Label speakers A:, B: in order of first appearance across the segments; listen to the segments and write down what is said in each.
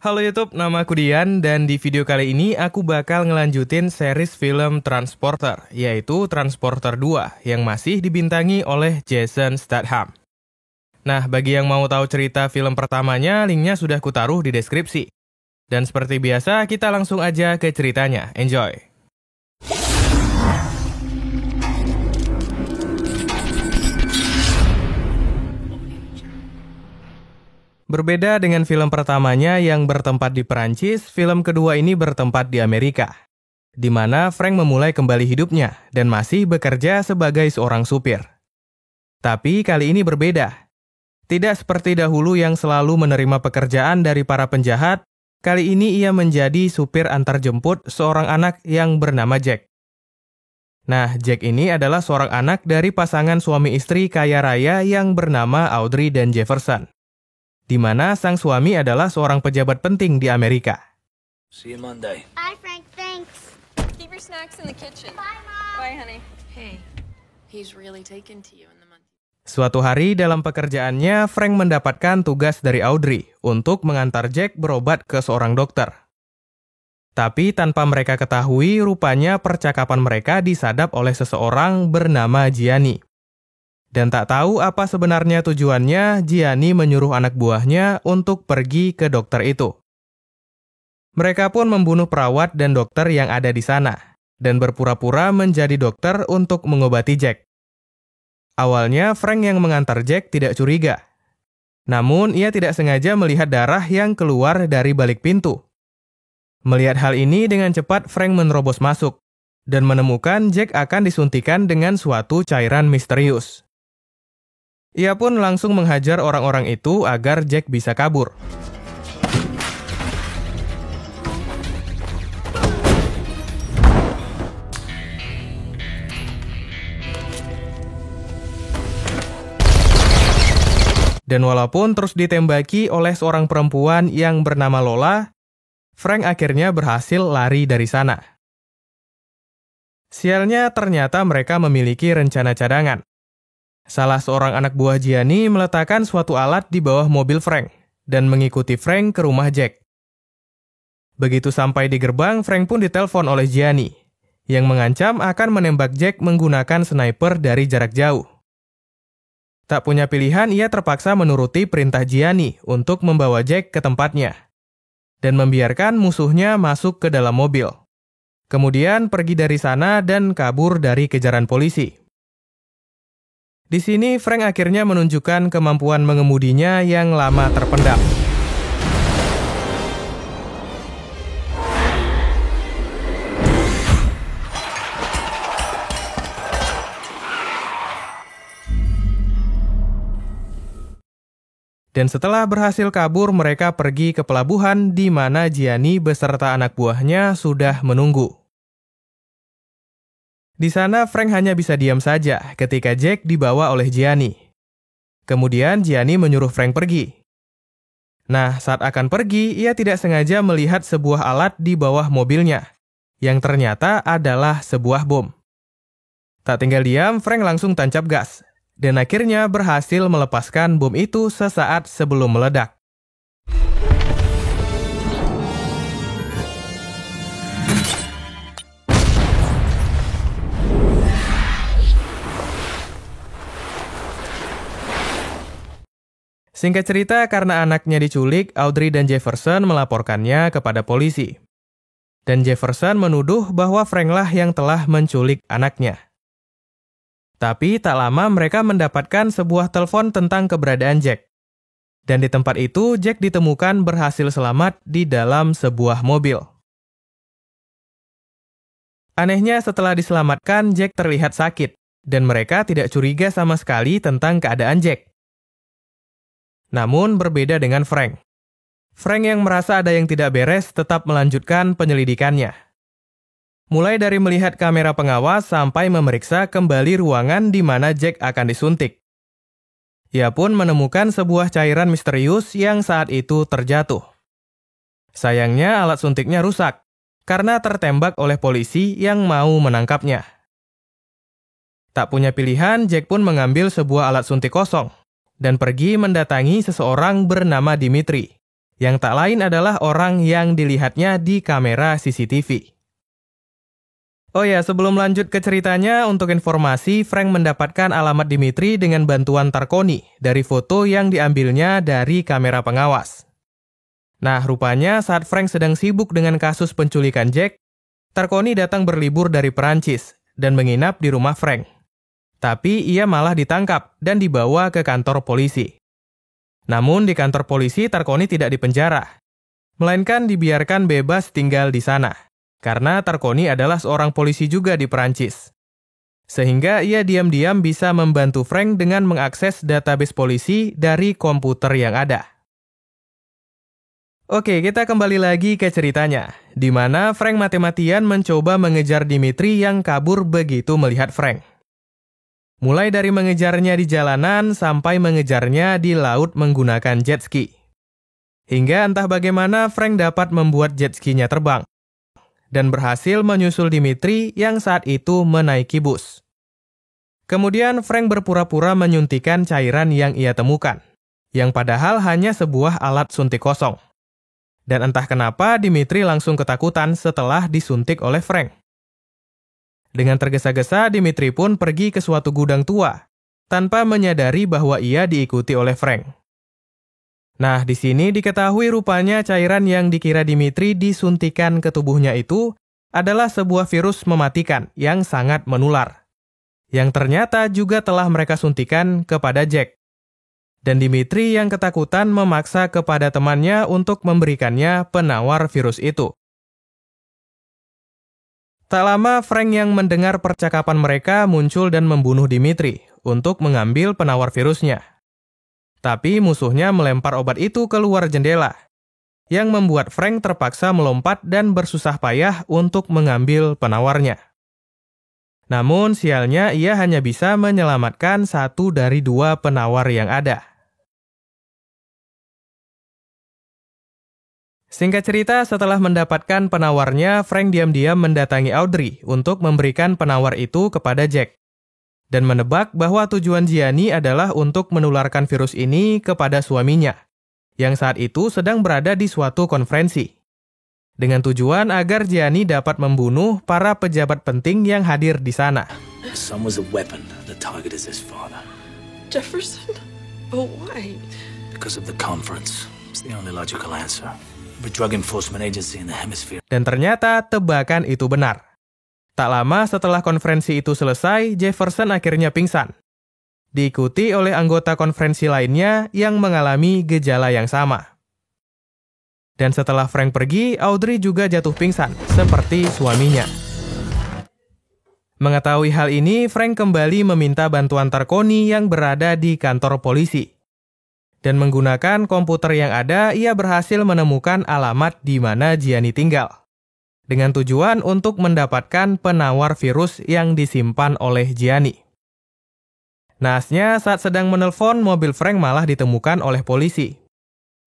A: Halo YouTube, nama aku Dian dan di video kali ini aku bakal ngelanjutin series film Transporter, yaitu Transporter 2 yang masih dibintangi oleh Jason Statham. Nah, bagi yang mau tahu cerita film pertamanya, linknya sudah kutaruh di deskripsi. Dan seperti biasa, kita langsung aja ke ceritanya. Enjoy! Berbeda dengan film pertamanya yang bertempat di Perancis, film kedua ini bertempat di Amerika, di mana Frank memulai kembali hidupnya dan masih bekerja sebagai seorang supir. Tapi kali ini berbeda. Tidak seperti dahulu yang selalu menerima pekerjaan dari para penjahat, kali ini ia menjadi supir antarjemput seorang anak yang bernama Jack. Nah, Jack ini adalah seorang anak dari pasangan suami istri kaya raya yang bernama Audrey dan Jefferson, di mana sang suami adalah seorang pejabat penting di Amerika.
B: See you Monday.
C: Bye, Frank. Thanks.
D: Keep your snacks in the kitchen.
C: Bye, Mom.
D: Bye, honey.
E: Hey, he's really taken to you in the month.
A: Suatu hari dalam pekerjaannya, Frank mendapatkan tugas dari Audrey untuk mengantar Jack berobat ke seorang dokter. Tapi tanpa mereka ketahui, rupanya percakapan mereka disadap oleh seseorang bernama Gianni. Dan tak tahu apa sebenarnya tujuannya, Gianni menyuruh anak buahnya untuk pergi ke dokter itu. Mereka pun membunuh perawat dan dokter yang ada di sana, dan berpura-pura menjadi dokter untuk mengobati Jack. Awalnya, Frank yang mengantar Jack tidak curiga. Namun, ia tidak sengaja melihat darah yang keluar dari balik pintu. Melihat hal ini, dengan cepat Frank menerobos masuk, dan menemukan Jack akan disuntikan dengan suatu cairan misterius. Ia pun langsung menghajar orang-orang itu agar Jack bisa kabur. Dan walaupun terus ditembaki oleh seorang perempuan yang bernama Lola, Frank akhirnya berhasil lari dari sana. Sialnya ternyata mereka memiliki rencana cadangan. Salah seorang anak buah Gianni meletakkan suatu alat di bawah mobil Frank dan mengikuti Frank ke rumah Jack. Begitu sampai di gerbang, Frank pun ditelepon oleh Gianni, yang mengancam akan menembak Jack menggunakan sniper dari jarak jauh. Tak punya pilihan, ia terpaksa menuruti perintah Gianni untuk membawa Jack ke tempatnya, dan membiarkan musuhnya masuk ke dalam mobil. Kemudian pergi dari sana dan kabur dari kejaran polisi. Di sini, Frank akhirnya menunjukkan kemampuan mengemudinya yang lama terpendam. Dan setelah berhasil kabur, mereka pergi ke pelabuhan di mana Gianni beserta anak buahnya sudah menunggu. Di sana, Frank hanya bisa diam saja ketika Jack dibawa oleh Gianni. Kemudian Gianni menyuruh Frank pergi. Nah, saat akan pergi, ia tidak sengaja melihat sebuah alat di bawah mobilnya, yang ternyata adalah sebuah bom. Tak tinggal diam, Frank langsung tancap gas, dan akhirnya berhasil melepaskan bom itu sesaat sebelum meledak. Singkat cerita, karena anaknya diculik, Audrey dan Jefferson melaporkannya kepada polisi. Dan Jefferson menuduh bahwa Frank lah yang telah menculik anaknya. Tapi tak lama mereka mendapatkan sebuah telepon tentang keberadaan Jack. Dan di tempat itu, Jack ditemukan berhasil selamat di dalam sebuah mobil. Anehnya, setelah diselamatkan, Jack terlihat sakit, dan mereka tidak curiga sama sekali tentang keadaan Jack. Namun berbeda dengan Frank. Frank yang merasa ada yang tidak beres tetap melanjutkan penyelidikannya. Mulai dari melihat kamera pengawas sampai memeriksa kembali ruangan di mana Jack akan disuntik. Ia pun menemukan sebuah cairan misterius yang saat itu terjatuh. Sayangnya alat suntiknya rusak karena tertembak oleh polisi yang mau menangkapnya. Tak punya pilihan, Jack pun mengambil sebuah alat suntik kosong dan pergi mendatangi seseorang bernama Dimitri, yang tak lain adalah orang yang dilihatnya di kamera CCTV. Oh ya, sebelum lanjut ke ceritanya, untuk informasi, Frank mendapatkan alamat Dimitri dengan bantuan Tarconi dari foto yang diambilnya dari kamera pengawas. Nah, rupanya saat Frank sedang sibuk dengan kasus penculikan Jack, Tarconi datang berlibur dari Perancis dan menginap di rumah Frank. Tapi ia malah ditangkap dan dibawa ke kantor polisi. Namun di kantor polisi Tarconi tidak dipenjara, melainkan dibiarkan bebas tinggal di sana. Karena Tarconi adalah seorang polisi juga di Perancis. Sehingga ia diam-diam bisa membantu Frank dengan mengakses database polisi dari komputer yang ada. Oke, kita kembali lagi ke ceritanya, di mana Frank mati-matian mencoba mengejar Dimitri yang kabur begitu melihat Frank. Mulai dari mengejarnya di jalanan sampai mengejarnya di laut menggunakan jet ski. Hingga entah bagaimana Frank dapat membuat jet skinya terbang dan berhasil menyusul Dimitri yang saat itu menaiki bus. Kemudian Frank berpura-pura menyuntikkan cairan yang ia temukan, yang padahal hanya sebuah alat suntik kosong. Dan entah kenapa Dimitri langsung ketakutan setelah disuntik oleh Frank. Dengan tergesa-gesa Dimitri pun pergi ke suatu gudang tua, tanpa menyadari bahwa ia diikuti oleh Frank. Nah, di sini diketahui rupanya cairan yang dikira Dimitri disuntikan ke tubuhnya itu adalah sebuah virus mematikan yang sangat menular, yang ternyata juga telah mereka suntikan kepada Jack. Dan Dimitri yang ketakutan memaksa kepada temannya untuk memberikannya penawar virus itu. Tak lama Frank yang mendengar percakapan mereka muncul dan membunuh Dimitri untuk mengambil penawar virusnya. Tapi musuhnya melempar obat itu keluar jendela, yang membuat Frank terpaksa melompat dan bersusah payah untuk mengambil penawarnya. Namun sialnya ia hanya bisa menyelamatkan 1 dari 2 penawar yang ada. Singkat cerita, setelah mendapatkan penawarnya, Frank diam-diam mendatangi Audrey untuk memberikan penawar itu kepada Jack. Dan menebak bahwa tujuan Gianni adalah untuk menularkan virus ini kepada suaminya, yang saat itu sedang berada di suatu konferensi. Dengan tujuan agar Gianni dapat membunuh para pejabat penting yang hadir di sana.
B: The son was a weapon. The target is his father.
E: Jefferson? But why?
B: Because of the conference. It's the only logical answer. The drug enforcement agency in the hemisphere.
A: Dan ternyata tebakan itu benar. Tak lama setelah konferensi itu selesai, Jefferson akhirnya pingsan. Diikuti oleh anggota konferensi lainnya yang mengalami gejala yang sama. Dan setelah Frank pergi, Audrey juga jatuh pingsan, seperti suaminya. Mengetahui hal ini, Frank kembali meminta bantuan Tarconi yang berada di kantor polisi. Dan menggunakan komputer yang ada, ia berhasil menemukan alamat di mana Gianni tinggal. Dengan tujuan untuk mendapatkan penawar virus yang disimpan oleh Gianni. Naasnya, saat sedang menelpon, mobil Frank malah ditemukan oleh polisi.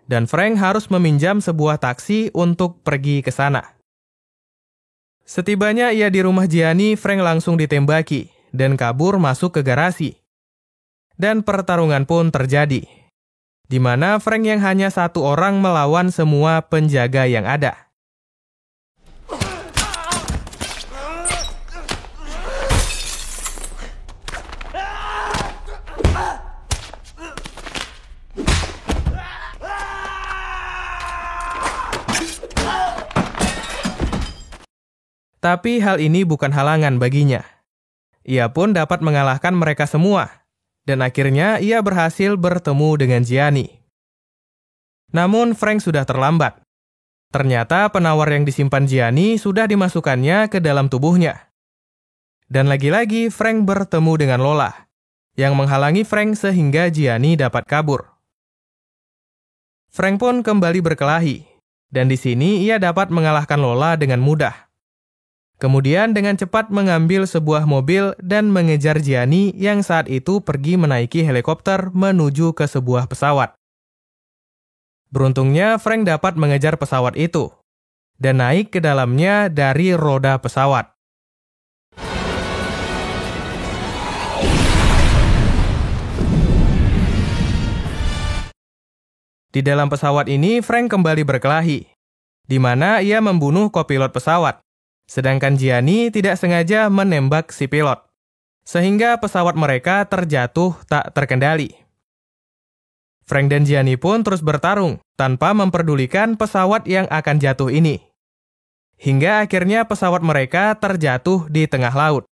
A: Dan Frank harus meminjam sebuah taksi untuk pergi ke sana. Setibanya ia di rumah Gianni, Frank langsung ditembaki dan kabur masuk ke garasi. Dan pertarungan pun terjadi, di mana Frank yang hanya 1 orang melawan semua penjaga yang ada. Tapi hal ini bukan halangan baginya. Ia pun dapat mengalahkan mereka semua, dan akhirnya ia berhasil bertemu dengan Gianni. Namun Frank sudah terlambat. Ternyata penawar yang disimpan Gianni sudah dimasukkannya ke dalam tubuhnya. Dan lagi-lagi Frank bertemu dengan Lola, yang menghalangi Frank sehingga Gianni dapat kabur. Frank pun kembali berkelahi, dan di sini ia dapat mengalahkan Lola dengan mudah. Kemudian dengan cepat mengambil sebuah mobil dan mengejar Gianni yang saat itu pergi menaiki helikopter menuju ke sebuah pesawat. Beruntungnya Frank dapat mengejar pesawat itu dan naik ke dalamnya dari roda pesawat. Di dalam pesawat ini, Frank kembali berkelahi, di mana ia membunuh kopilot pesawat, sedangkan Gianni tidak sengaja menembak si pilot, sehingga pesawat mereka terjatuh tak terkendali. Frank dan Gianni pun terus bertarung tanpa memperdulikan pesawat yang akan jatuh ini. Hingga akhirnya pesawat mereka terjatuh di tengah laut.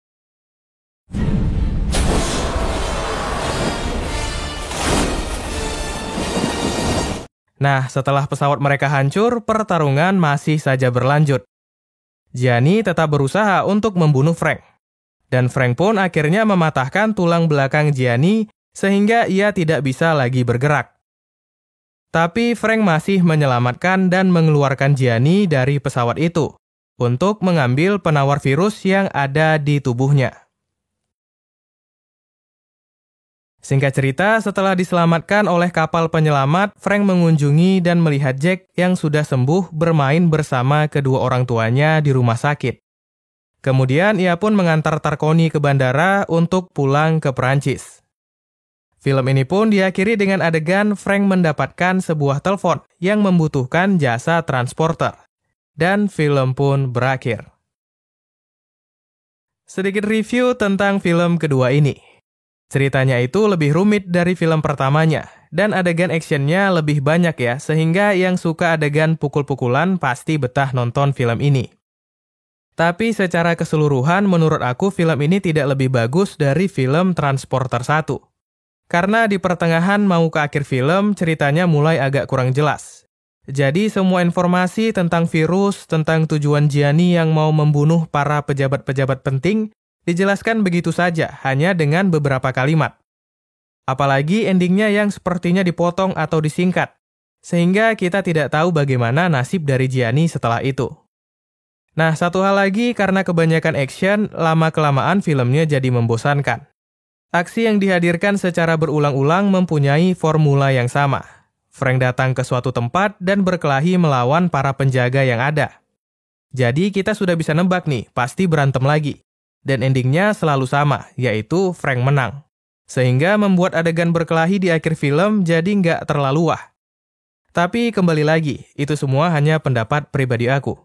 A: Nah, setelah pesawat mereka hancur, pertarungan masih saja berlanjut. Gianni tetap berusaha untuk membunuh Frank. Dan Frank pun akhirnya mematahkan tulang belakang Gianni sehingga ia tidak bisa lagi bergerak. Tapi Frank masih menyelamatkan dan mengeluarkan Gianni dari pesawat itu untuk mengambil penawar virus yang ada di tubuhnya. Singkat cerita, setelah diselamatkan oleh kapal penyelamat, Frank mengunjungi dan melihat Jack yang sudah sembuh bermain bersama kedua orang tuanya di rumah sakit. Kemudian ia pun mengantar Tarconi ke bandara untuk pulang ke Perancis. Film ini pun diakhiri dengan adegan Frank mendapatkan sebuah telepon yang membutuhkan jasa transporter. Dan film pun berakhir. Sedikit review tentang film kedua ini. Ceritanya itu lebih rumit dari film pertamanya, dan adegan actionnya lebih banyak ya, sehingga yang suka adegan pukul-pukulan pasti betah nonton film ini. Tapi secara keseluruhan menurut aku film ini tidak lebih bagus dari film Transporter 1. Karena di pertengahan mau ke akhir film, ceritanya mulai agak kurang jelas. Jadi semua informasi tentang virus, tentang tujuan Gianni yang mau membunuh para pejabat-pejabat penting, dijelaskan begitu saja, hanya dengan beberapa kalimat. Apalagi endingnya yang sepertinya dipotong atau disingkat, sehingga kita tidak tahu bagaimana nasib dari Gianni setelah itu. Nah, satu hal lagi, karena kebanyakan action, lama-kelamaan filmnya jadi membosankan. Aksi yang dihadirkan secara berulang-ulang mempunyai formula yang sama. Frank datang ke suatu tempat dan berkelahi melawan para penjaga yang ada. Jadi kita sudah bisa nebak nih, pasti berantem lagi. Dan endingnya selalu sama, yaitu Frank menang. Sehingga membuat adegan berkelahi di akhir film jadi nggak terlalu wah. Tapi kembali lagi, itu semua hanya pendapat pribadi aku.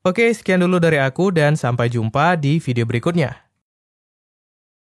A: Oke, sekian dulu dari aku dan sampai jumpa di video berikutnya.